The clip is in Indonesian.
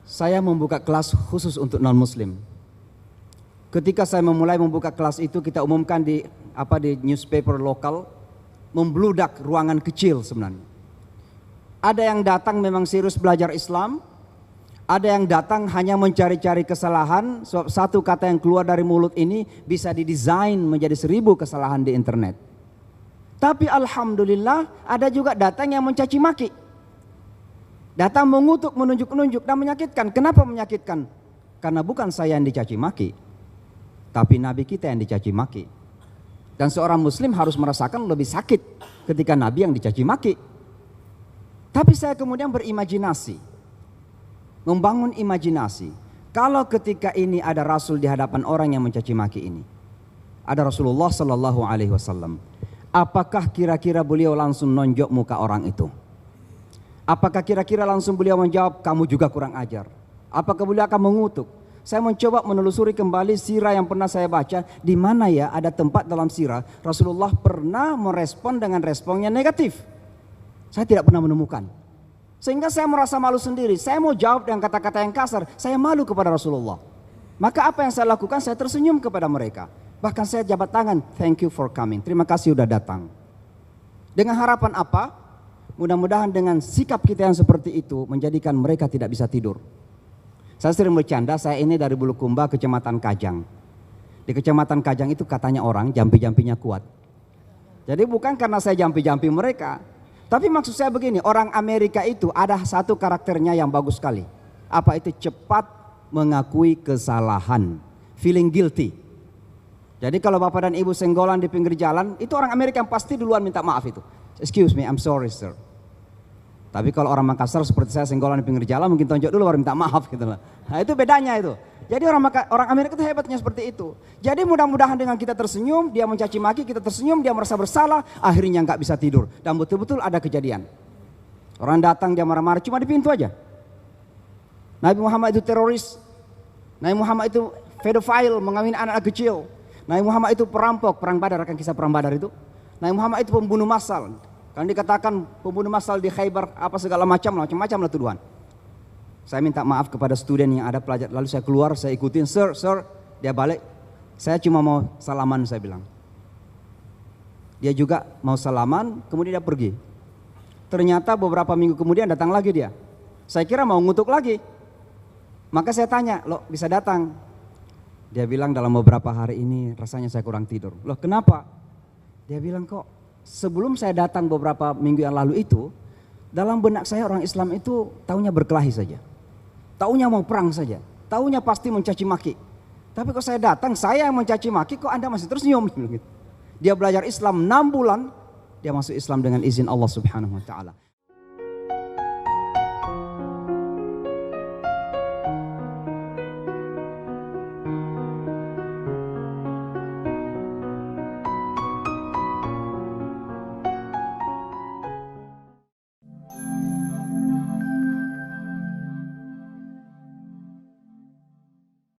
saya membuka kelas khusus untuk non-muslim. Ketika saya memulai membuka kelas itu, kita umumkan di newspaper lokal, membludak ruangan kecil sebenarnya. Ada yang datang memang serius belajar Islam, ada yang datang hanya mencari-cari kesalahan, sebab satu kata yang keluar dari mulut ini bisa didesain menjadi 1000 kesalahan di internet. Tapi alhamdulillah ada juga datang yang mencaci maki. Datang mengutuk, menunjuk-nunjuk dan menyakitkan. Kenapa menyakitkan? Karena bukan saya yang dicaci maki, tapi Nabi kita yang dicaci maki. Dan seorang muslim harus merasakan lebih sakit ketika Nabi yang dicaci maki. Tapi saya kemudian berimajinasi, membangun imajinasi. Kalau ketika ini ada Rasul di hadapan orang yang mencaci maki ini, ada Rasulullah Sallallahu Alaihi Wasallam, apakah kira-kira beliau langsung nonjok muka orang itu? Apakah kira-kira langsung beliau menjawab, kamu juga kurang ajar? Apakah beliau akan mengutuk? Saya mencoba menelusuri kembali sirah yang pernah saya baca, di mana ya ada tempat dalam sirah Rasulullah pernah merespon dengan respon yang negatif. Saya tidak pernah menemukan. Sehingga saya merasa malu sendiri. Saya mau jawab dengan kata-kata yang kasar, saya malu kepada Rasulullah. Maka apa yang saya lakukan? Saya tersenyum kepada mereka. Bahkan saya jabat tangan, thank you for coming, terima kasih sudah datang. Dengan harapan apa? Mudah-mudahan dengan sikap kita yang seperti itu menjadikan mereka tidak bisa tidur. Saya sering bercanda, saya ini dari Bulukumba, Kecamatan Kajang. Di Kecamatan Kajang itu katanya orang jampi-jampinya kuat. Jadi bukan karena saya jampi-jampi mereka, tapi maksud saya begini, orang Amerika itu ada satu karakternya yang bagus sekali. Apa itu? Cepat mengakui kesalahan, feeling guilty. Jadi kalau bapak dan ibu senggolan di pinggir jalan, itu orang Amerika yang pasti duluan minta maaf itu. Excuse me, I'm sorry sir. Tapi kalau orang Makassar seperti saya senggolan di pinggir jalan, mungkin tonjok dulu baru minta maaf gitu lah. Nah itu bedanya itu. Jadi orang Amerika itu hebatnya seperti itu. Jadi mudah-mudahan dengan kita tersenyum, dia mencaci maki, kita tersenyum, dia merasa bersalah, akhirnya nggak bisa tidur. Dan betul-betul ada kejadian. Orang datang dia marah-marah cuma di pintu aja. Nabi Muhammad itu teroris. Nabi Muhammad itu pedophile, mengawin anak-anak kecil. Nabi Muhammad itu perampok, perang Badar, kan kisah perang Badar itu. Nabi Muhammad itu pembunuh massal. Kan dikatakan pembunuh massal di Khaybar, apa segala macam-macam lah tuduhan. Saya minta maaf kepada student yang ada pelajar, lalu saya keluar, saya ikutin, sir, dia balik. Saya cuma mau salaman, saya bilang. Dia juga mau salaman, kemudian dia pergi. Ternyata beberapa minggu kemudian datang lagi dia. Saya kira mau ngutuk lagi. Maka saya tanya, loh bisa datang? Dia bilang dalam beberapa hari ini rasanya saya kurang tidur. Loh kenapa? Dia bilang kok sebelum saya datang beberapa minggu yang lalu itu, dalam benak saya orang Islam itu taunya berkelahi saja. Taunya mau perang saja. Taunya pasti mencaci maki. Tapi kok saya datang, saya yang mencaci maki, kok Anda masih tersenyum? Dia belajar Islam 6 bulan, dia masuk Islam dengan izin Allah Subhanahu wa taala.